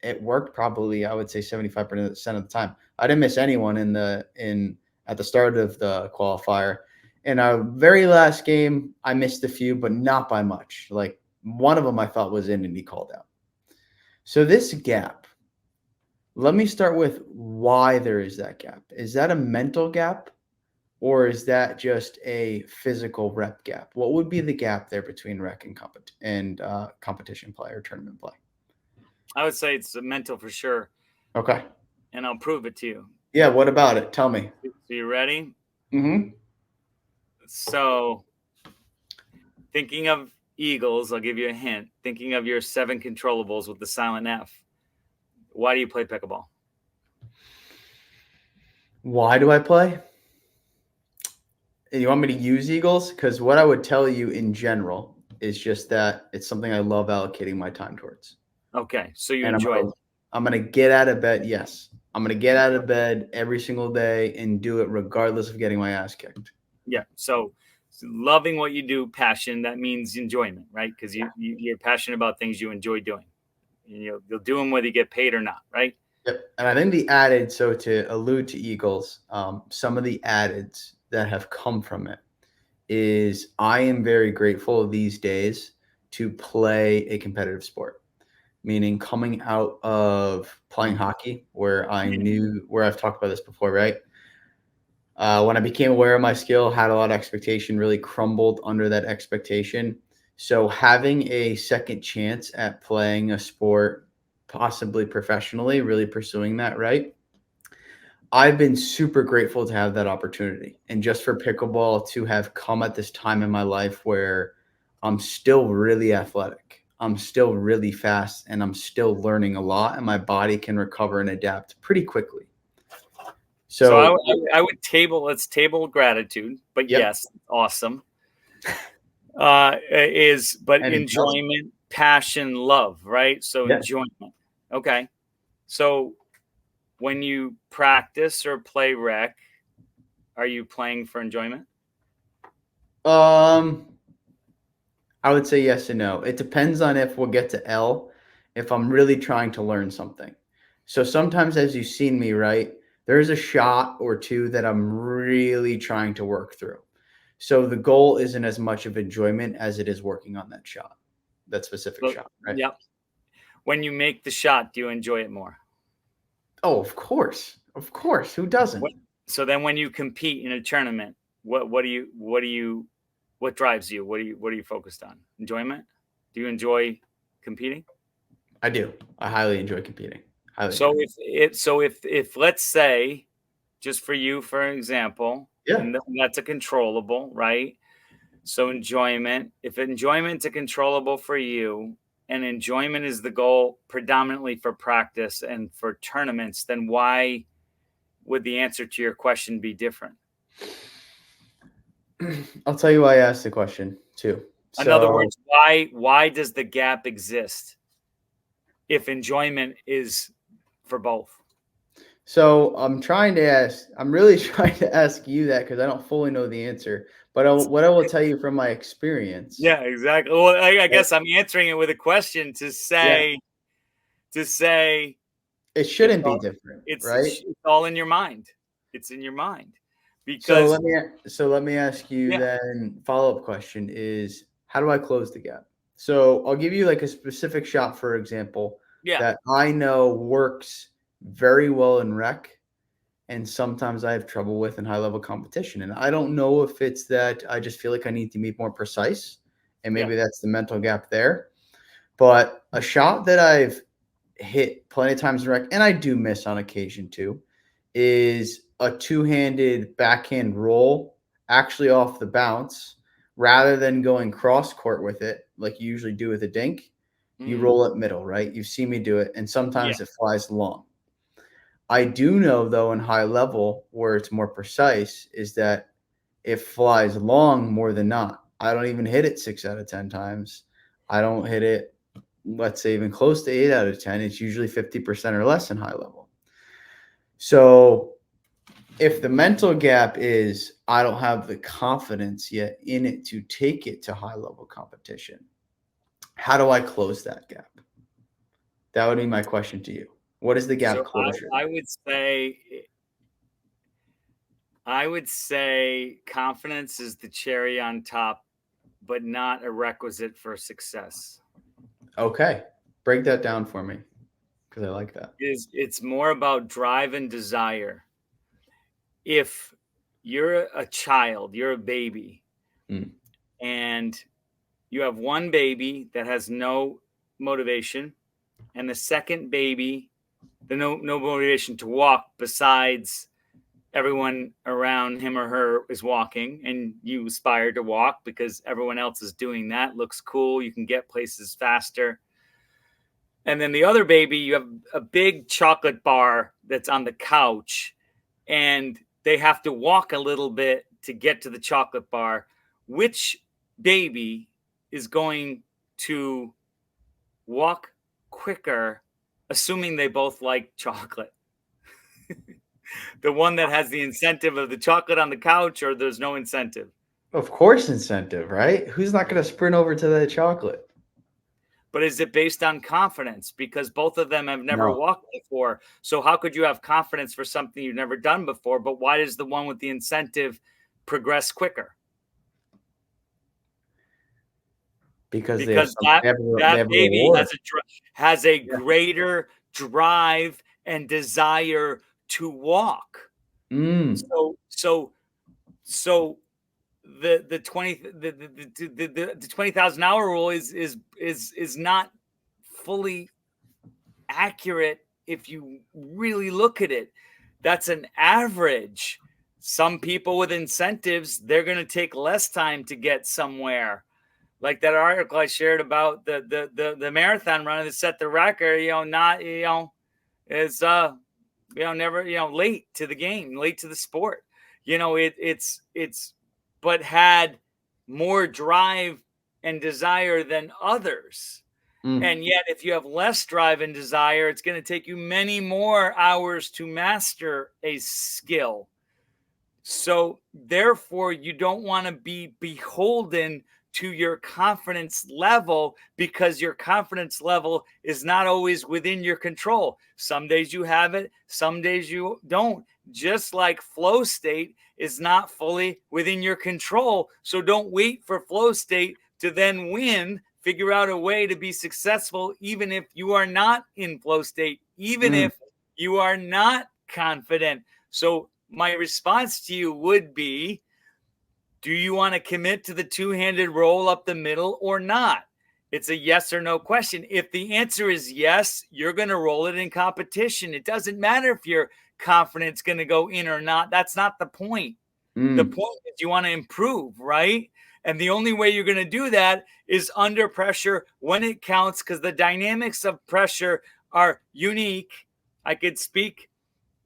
it worked probably, I would say, 75% of the time. I didn't miss anyone at the start of the qualifier. In our very last game, I missed a few, but not by much. Like one of them I thought was in and he called out. So this gap, let me start with why there is that gap. Is that a mental gap, or is that just a physical rep gap? What would be the gap there between rec and competition play or tournament play? I would say it's mental for sure. Okay. And I'll prove it to you. Yeah, what about it? Tell me. So you ready? Mm-hmm. So thinking of Eagles, I'll give you a hint. Thinking of your 7 controllables with the silent F. Why do you play pickleball? Why do I play? And you want me to use Eagles? Because what I would tell you in general is just that it's something I love allocating my time towards. Okay, so you enjoy it. I'm going to get out of bed. Yes. I'm going to get out of bed every single day and do it regardless of getting my ass kicked. Yeah. So loving what you do, passion, that means enjoyment, right? Because you're passionate about things you enjoy doing. You'll do them whether you get paid or not, right? Yep. And I think the added, so to allude to Eagles, some of the addeds that have come from it is I am very grateful these days to play a competitive sport. Meaning coming out of playing hockey where I've talked about this before, right? When I became aware of my skill, had a lot of expectation, really crumbled under that expectation. So having a second chance at playing a sport, possibly professionally, really pursuing that, right? I've been super grateful to have that opportunity. And just for pickleball to have come at this time in my life where I'm still really athletic. I'm still really fast, and I'm still learning a lot, and my body can recover and adapt pretty quickly. So let's table gratitude, but yep. yes, awesome. Anything Enjoyment, else? passion, love, right? So Yeah. enjoyment. Okay. So when you practice or play rec, are you playing for enjoyment? I would say yes and no. It depends on if we'll get to L, if I'm really trying to learn something. So sometimes, as you've seen me, right, there's a shot or two that I'm really trying to work through. So the goal isn't as much of enjoyment as it is working on that shot, that specific But, shot, right? yep. When you make the shot, do you enjoy it more? Oh, of course. Of course. Who doesn't? So then when you compete in a tournament, what drives you? What are you focused on? Enjoyment? Do you enjoy competing? I do. I highly enjoy competing. Highly So enjoy. if let's say, just for you, for example, Yeah. and that's a controllable, right? So enjoyment, if enjoyment's a controllable for you, and enjoyment is the goal predominantly for practice and for tournaments, then why would the answer to your question be different? I'll tell you why I asked the question too. In other So words, why does the gap exist if enjoyment is for both? So I'm really trying to ask you that because I don't fully know the answer. But what I will tell you from my experience, Yeah, exactly. Well, I right? guess I'm answering it with a question Yeah, to say it it's shouldn't be all different, it's right? it's all in your mind. It's in your mind So because let me ask you yeah, then. Follow up question is, how do I close the gap? So I'll give you like a specific shot, for example, yeah, that I know works very well in rec, and sometimes I have trouble with in high level competition. And I don't know if it's that I just feel like I need to be more precise, and yeah. maybe that's the mental gap there. But a shot that I've hit plenty of times in rec, and I do miss on occasion too, is a two-handed backhand roll, actually off the bounce, rather than going cross court with it like you usually do with a dink. You Mm, roll it middle, right? You've seen me do it, and yeah. sometimes it flies long. I do know, though, in high level where it's more precise, is that it flies long more than not. I don't even hit it 6 out of 10 times. I don't hit it, let's say, even close to 8 out of 10. It's usually 50% or less in high level. So if the mental gap is I don't have the confidence yet in it to take it to high level competition, how do I close that gap? That would be my question to you. What is the gap So closure? I would say confidence is the cherry on top, but not a requisite for success. Okay. Break that down for me because I like that. It's more about drive and desire. If you're a child, you're a baby, Mm. and you have one baby that has no motivation, and the second baby, the no motivation to walk besides everyone around him or her is walking, and you aspire to walk because everyone else is doing that. Looks cool. You can get places faster. And then the other baby, you have a big chocolate bar that's on the couch, and they have to walk a little bit to get to the chocolate bar. Which baby is going to walk quicker, assuming they both like chocolate? The one that has the incentive of the chocolate on the couch, or there's no incentive? Of course, incentive, right? Who's not going to sprint over to the chocolate? But is it based on confidence? Because both of them have never No, walked before. So how could you have confidence for something you've never done before? But why does the one with the incentive progress quicker? because Because they that have a baby reward. has a Yeah. greater drive and desire to walk. Mm. So the 20,000 hour rule is not fully accurate if you really look at it. That's an average. Some people with incentives, they're going to take less time to get somewhere. Like that article I shared about the marathon runner that set the record, not, it's never, late to the game, late to the sport. It's but had more drive and desire than others. And yet, if you have less drive and desire, it's going to take you many more hours to master a skill. So therefore, you don't want to be beholden to your confidence level, because your confidence level is not always within your control. Some days you have it, some days you don't. Just like flow state is not fully within your control. So don't wait for flow state to then win. Figure out a way to be successful, even if you are not in flow state, even if you are not confident. So my response to you would be, do you want to commit to the two-handed roll up the middle or not? It's a yes or no question. If the answer is yes, you're going to roll it in competition. It doesn't matter if your confidence going to go in or not. That's not the point. The point is you want to improve, right? And the only way you're going to do that is under pressure when it counts, because the dynamics of pressure are unique. I could speak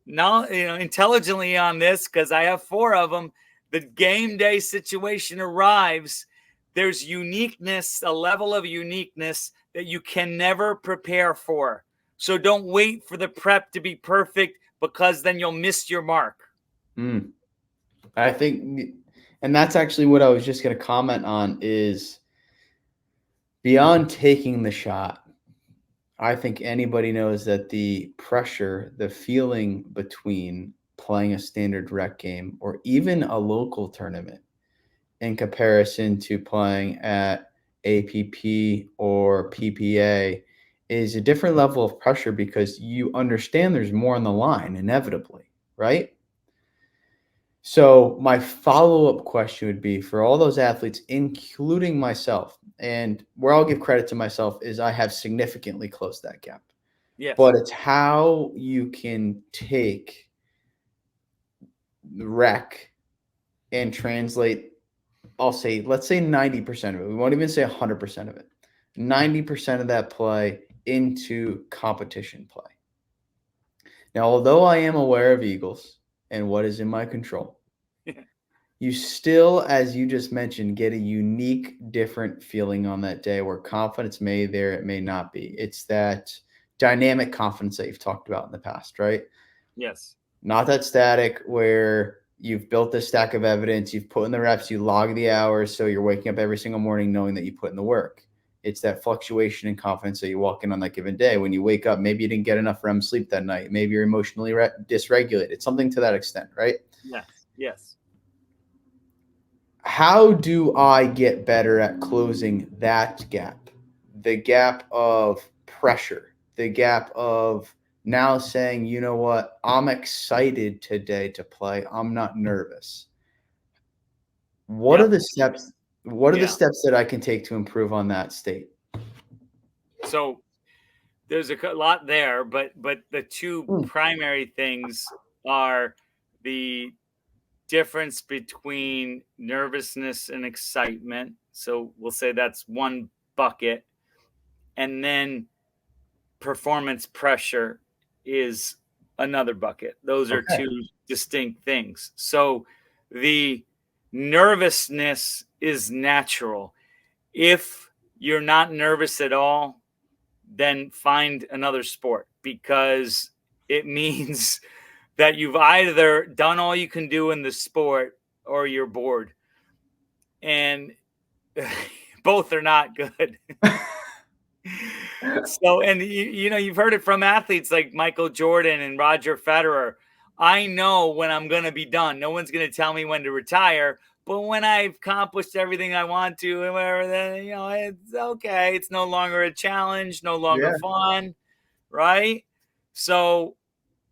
now, intelligently on this because I have 4 of them. The game day situation arrives. There's uniqueness, a level of uniqueness that you can never prepare for. So don't wait for the prep to be perfect, because then you'll miss your mark. I think, and that's actually what I was just going to comment on, is beyond taking the shot. I think anybody knows that the pressure, the feeling between playing a standard rec game or even a local tournament in comparison to playing at APP or PPA is a different level of pressure, because you understand there's more on the line inevitably, right? So my follow-up question would be, for all those athletes, including myself, and where I'll give credit to myself is I have significantly closed that gap. Yes. But it's how you can take the rec and translate, let's say 90% of it. We won't even say 100% of it. 90% of that play into competition play. Now, although I am aware of Eagles and what is in my control, you still, as you just mentioned, get a unique, different feeling on that day where confidence may there, it may not be. It's that dynamic confidence that you've talked about in the past, right? Yes. Not that static where you've built this stack of evidence, you've put in the reps, you log the hours, so you're waking up every single morning knowing that you put in the work. It's that fluctuation in confidence that you walk in on that given day. When you wake up, maybe you didn't get enough REM sleep that night. Maybe you're emotionally dysregulated, something to that extent, right? Yes. Yes. How do I get better at closing that gap? The gap of pressure, the gap of now saying, you know what, I'm excited today to play. I'm not nervous. What are the steps? What are the steps that I can take to improve on that state? So there's a lot there, but the 2 primary things are the difference between nervousness and excitement. So we'll say that's one bucket. And then performance pressure is another bucket. Those are 2 distinct things. So the nervousness is natural. If you're not nervous at all, then find another sport, because it means that you've either done all you can do in the sport or you're bored. And both are not good. So, and you've heard it from athletes like Michael Jordan and Roger Federer. I know when I'm going to be done. No one's going to tell me when to retire. But when I've accomplished everything I want to and whatever, then, it's okay. It's no longer a challenge, no longer fun, right? So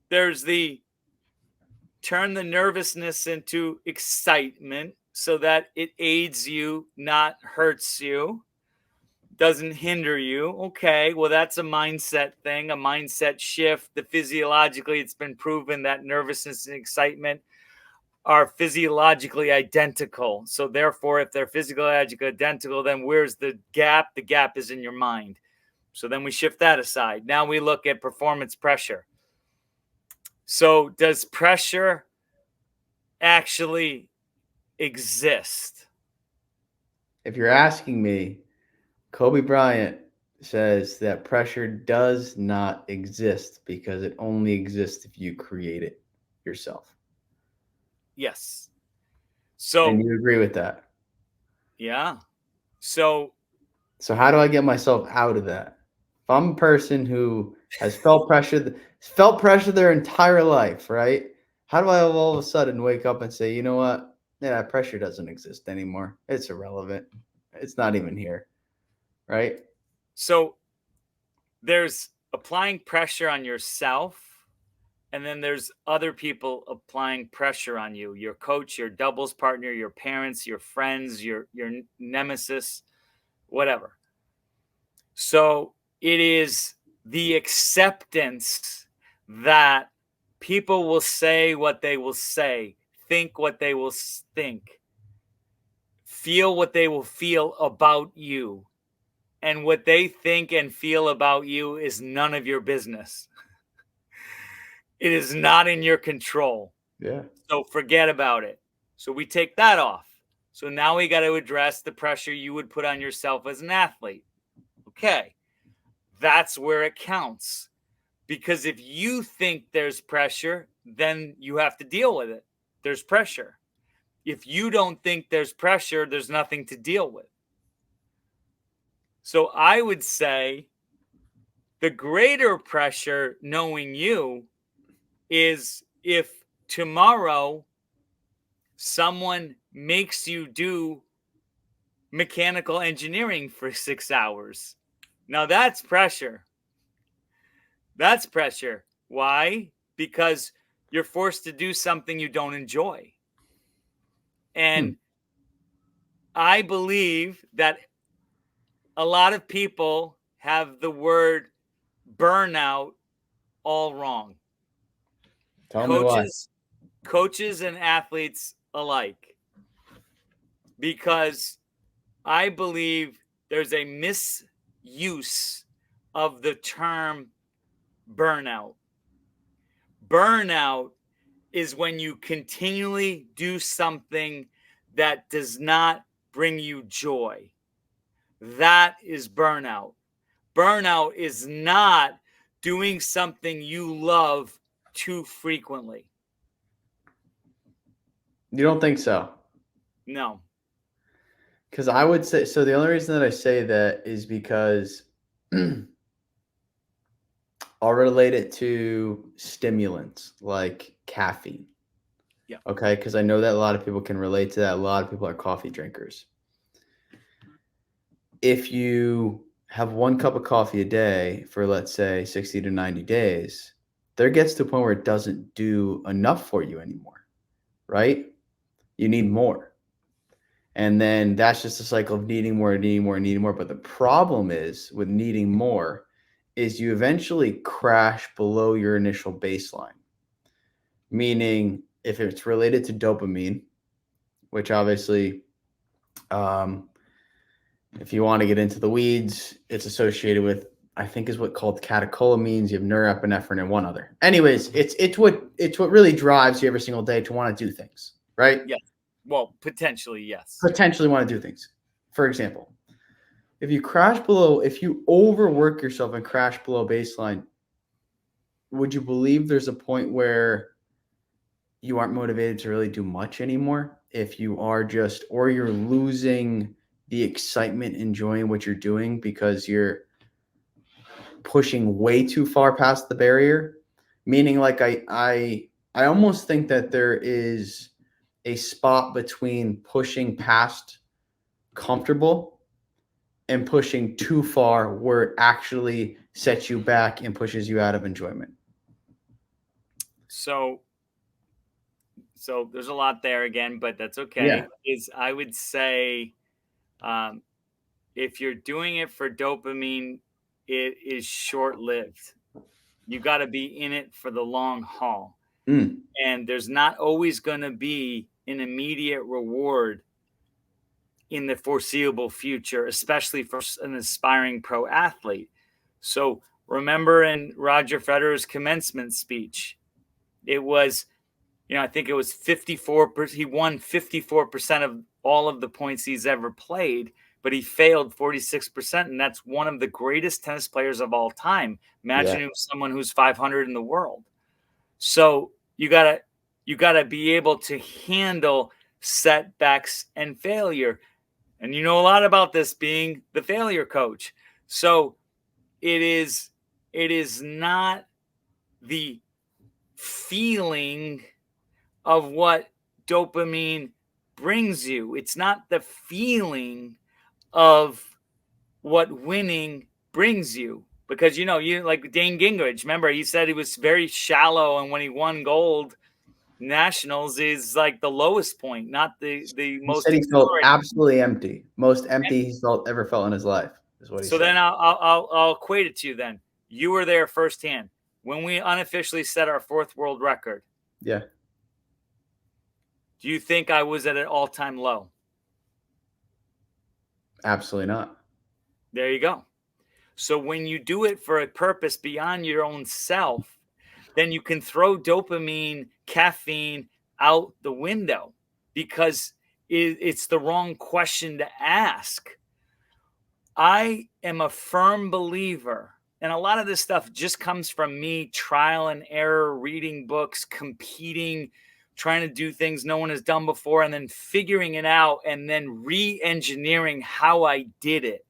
there's the turn the nervousness into excitement so that it aids you, not hurts you, doesn't hinder you. Okay, well, that's a mindset thing, a mindset shift. Physiologically, it's been proven that nervousness and excitement are physiologically identical. So therefore, if they're physiologically identical, then where's the gap? The gap is in your mind. So then we shift that aside. Now we look at performance pressure. So does pressure actually exist? If you're asking me, Kobe Bryant says that pressure does not exist because it only exists if you create it yourself. Yes. And So, you agree with that. yeah. So, So how do I get myself out of that? If I'm a person who has felt pressure their entire life, right? How do I all of a sudden wake up and say, you know what? Yeah, that pressure doesn't exist anymore. It's irrelevant. It's not even here, right? so there's applying pressure on yourself, and then there's other people applying pressure on you, your coach, your doubles partner, your parents, your friends, your nemesis, whatever. So it is the acceptance that people will say what they will say, think what they will think, feel what they will feel about you. And what they think and feel about you is none of your business. It is not in your control. Yeah. So forget about it. So we take that off. So now we got to address the pressure you would put on yourself as an athlete. Okay. That's where it counts. Because if you think there's pressure, then you have to deal with it. There's pressure. If you don't think there's pressure, there's nothing to deal with. So I would say the greater pressure, knowing you, is if tomorrow someone makes you do mechanical engineering for 6 hours. Now that's pressure. That's pressure. Why? Because you're forced to do something you don't enjoy. Hmm. And I believe that a lot of people have the word burnout all wrong. Tell me why. Coaches and athletes alike. Because I believe there's a misuse of the term burnout. Burnout is when you continually do something that does not bring you joy. That is burnout. Burnout is not doing something you love too frequently. You don't think so? No. Because I would say so. The only reason that I say that is because I'll relate it to stimulants like caffeine. Yeah. Okay. Because I know that a lot of people can relate to that. A lot of people are coffee drinkers. If you have one cup of coffee a day for, let's say, 60 to 90 days, there gets to a point where it doesn't do enough for you anymore, right? You need more. And then that's just a cycle of needing more, needing more, needing more. But the problem is with needing more is you eventually crash below your initial baseline. Meaning, if it's related to dopamine, which obviously, if you want to get into the weeds, it's associated with, I think, is what called catecholamines. You have norepinephrine and one other. Anyways, it's what really drives you every single day to want to do things, right? Yes. Well, potentially, yes. Potentially want to do things. For example, if you overwork yourself and crash below baseline, would you believe there's a point where you aren't motivated to really do much anymore? If you are just, or you're losing the excitement, enjoying what you're doing because you're pushing way too far past the barrier. Meaning, like I almost think that there is a spot between pushing past comfortable and pushing too far where it actually sets you back and pushes you out of enjoyment. So there's a lot there again, but that's Yeah. okay. Is I would say um, if you're doing it for dopamine, it is short lived. You got to be in it for the long haul. Mm. And there's not always going to be an immediate reward in the foreseeable future, especially for an aspiring pro athlete. So remember in Roger Federer's commencement speech, It was, I think it was 54%. He won 54% of all of the points he's ever played, but he failed 46%. And that's one of the greatest tennis players of all time. Imagine someone who's 500 in the world. So you gotta be able to handle setbacks and failure. And you know a lot about this, being the failure coach. So it is not the feeling of what dopamine brings you. It's not the feeling of what winning brings you. Because, you like Dane Gingrich, remember, he said he was very shallow, and when he won gold nationals is like the lowest point, not the most. He said he felt absolutely empty, most empty he's ever felt in his life, is what he said. So then I'll equate it to you. Then you were there firsthand when we unofficially set our 4th world record. Yeah. Do you think I was at an all-time low? Absolutely not. There you go. So when you do it for a purpose beyond your own self, then you can throw dopamine, caffeine out the window, because it's the wrong question to ask. I am a firm believer, and a lot of this stuff just comes from me, trial and error, reading books, competing, trying to do things no one has done before, and then figuring it out, and then re-engineering how I did it.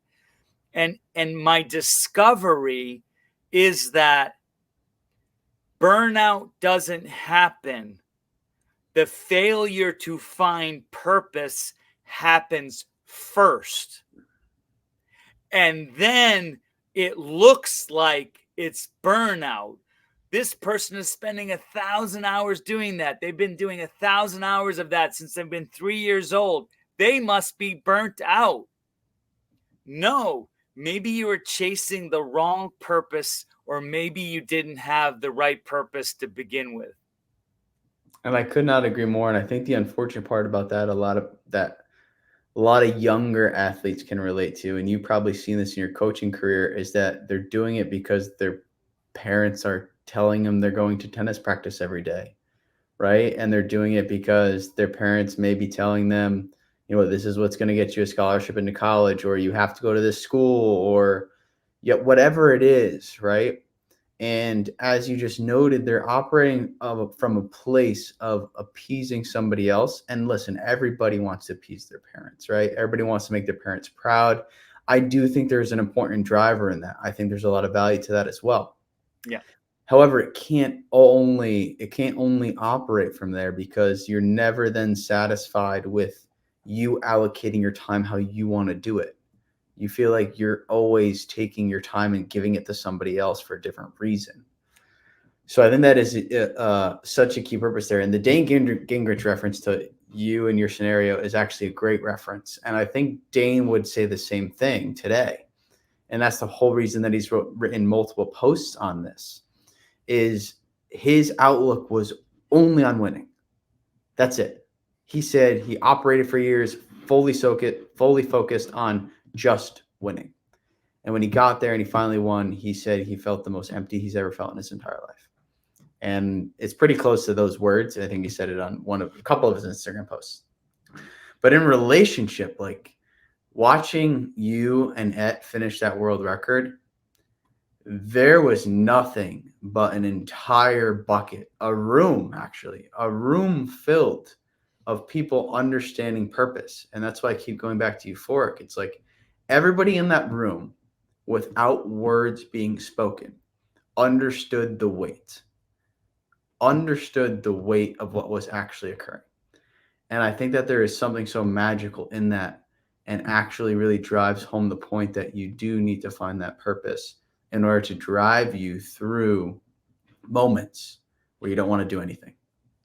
And my discovery is that burnout doesn't happen. The failure to find purpose happens first. And then it looks like it's burnout. This person is spending 1,000 hours doing that. They've been doing 1,000 hours of that since they've been 3 years old. They must be burnt out. No, maybe you were chasing the wrong purpose, or maybe you didn't have the right purpose to begin with. And I could not agree more. And I think the unfortunate part about that, a lot of younger athletes can relate to, and you've probably seen this in your coaching career, is that they're doing it because their parents are telling them they're going to tennis practice every day, right? And they're doing it because their parents may be telling them, this is what's going to get you a scholarship into college, or you have to go to this school, or whatever it is, right? And as you just noted, they're operating from a place of appeasing somebody else. And listen, everybody wants to appease their parents, right? Everybody wants to make their parents proud. I do think there's an important driver in that. I think there's a lot of value to that as well. Yeah. However, it can't only operate from there, because you're never then satisfied with you allocating your time how you want to do it. You feel like you're always taking your time and giving it to somebody else for a different reason. So I think that is such a key purpose there. And the Dane Gingrich reference to you and your scenario is actually a great reference. And I think Dane would say the same thing today. And that's the whole reason that he's written multiple posts on this, is his outlook was only on winning. That's it. He said he operated for years, fully focused on just winning. And when he got there and he finally won, he said he felt the most empty he's ever felt in his entire life. And it's pretty close to those words. I think he said it on a couple of his Instagram posts. But in relationship, like watching you and Et finish that world record, there was nothing but an entire bucket, a room filled of people understanding purpose. And that's why I keep going back to euphoric. It's like everybody in that room, without words being spoken, understood the weight of what was actually occurring. And I think that there is something so magical in that, and actually really drives home the point that you do need to find that purpose in order to drive you through moments where you don't want to do anything,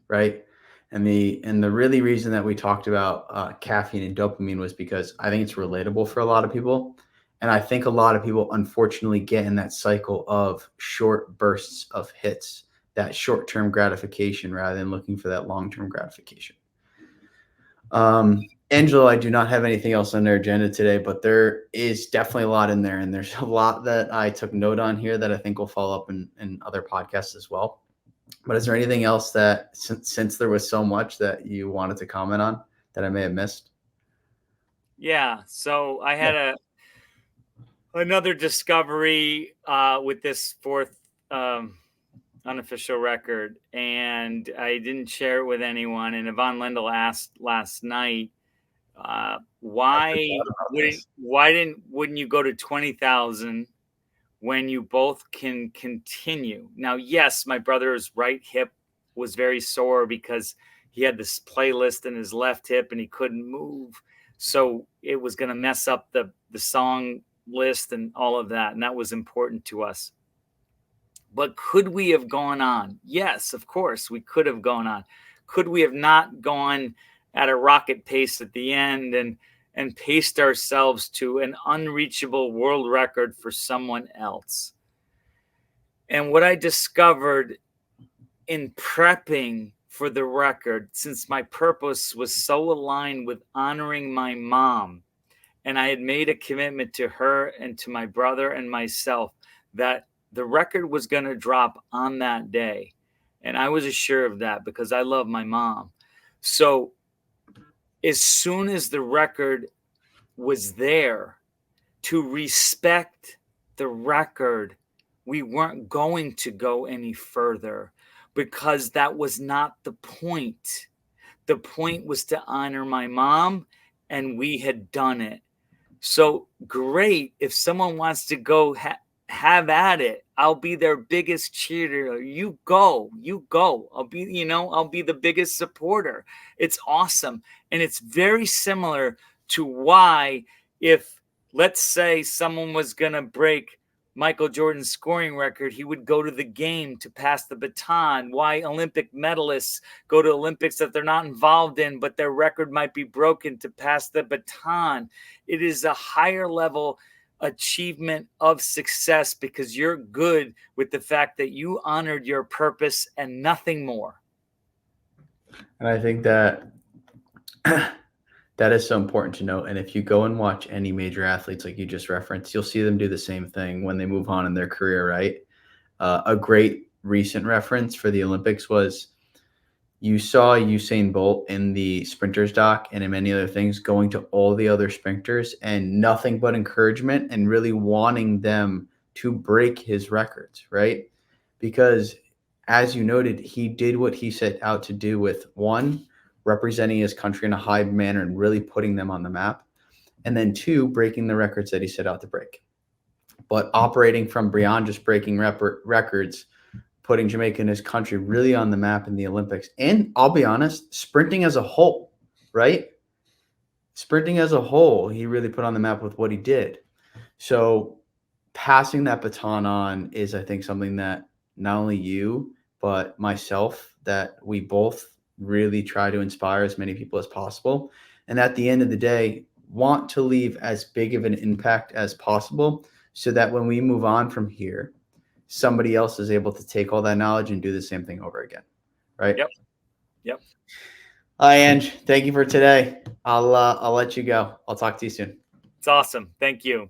right? And the really reason that we talked about caffeine and dopamine was because I think it's relatable for a lot of people. And I think a lot of people unfortunately get in that cycle of short bursts of hits, that short-term gratification, rather than looking for that long-term gratification. Angelo, I do not have anything else on their agenda today, but there is definitely a lot in there. And there's a lot that I took note on here that I think will follow up in other podcasts as well. But is there anything else that since there was so much that you wanted to comment on that I may have missed? Yeah. So I had another discovery with this fourth unofficial record, and I didn't share it with anyone. And Ivan Lendl asked last night, why wouldn't you go to 20,000 when you both can continue? Now, yes, my brother's right hip was very sore because he had this playlist in his left hip and he couldn't move. So it was going to mess up the song list and all of that. And that was important to us. But could we have gone on? Yes, of course, we could have gone on. Could we have not gone at a rocket pace at the end and paced ourselves to an unreachable world record for someone else? And what I discovered in prepping for the record, since my purpose was so aligned with honoring my mom, and I had made a commitment to her and to my brother and myself that the record was going to drop on that day. And I was assured of that because I love my mom. So as soon as the record was there, to respect the record, we weren't going to go any further because that was not the point. The point was to honor my mom, and we had done it. So great. If someone wants to go have at it, I'll be their biggest cheerleader. You go. I'll be the biggest supporter. It's awesome. And it's very similar to why, if let's say someone was going to break Michael Jordan's scoring record, he would go to the game to pass the baton. Why Olympic medalists go to Olympics that they're not involved in, but their record might be broken to pass the baton. It is a higher level achievement of success because you're good with the fact that you honored your purpose and nothing more. And I think that that is so important to note. And if you go and watch any major athletes like you just referenced, you'll see them do the same thing when they move on in their career, right? A great recent reference for the Olympics was you saw Usain Bolt in the sprinters doc and in many other things going to all the other sprinters and nothing but encouragement and really wanting them to break his records, right? Because as you noted, he did what he set out to do with one, representing his country in a high manner and really putting them on the map. And then two, breaking the records that he set out to break. But operating from beyond just breaking records, putting Jamaica and his country really on the map in the Olympics. And I'll be honest, sprinting as a whole, right? Sprinting as a whole, he really put on the map with what he did. So passing that baton on is, I think, something that not only you, but myself, that we both really try to inspire as many people as possible. And at the end of the day, want to leave as big of an impact as possible so that when we move on from here, somebody else is able to take all that knowledge and do the same thing over again. Right? Yep. Hi, Ange. Thank you for today. I'll let you go. I'll talk to you soon. It's awesome. Thank you.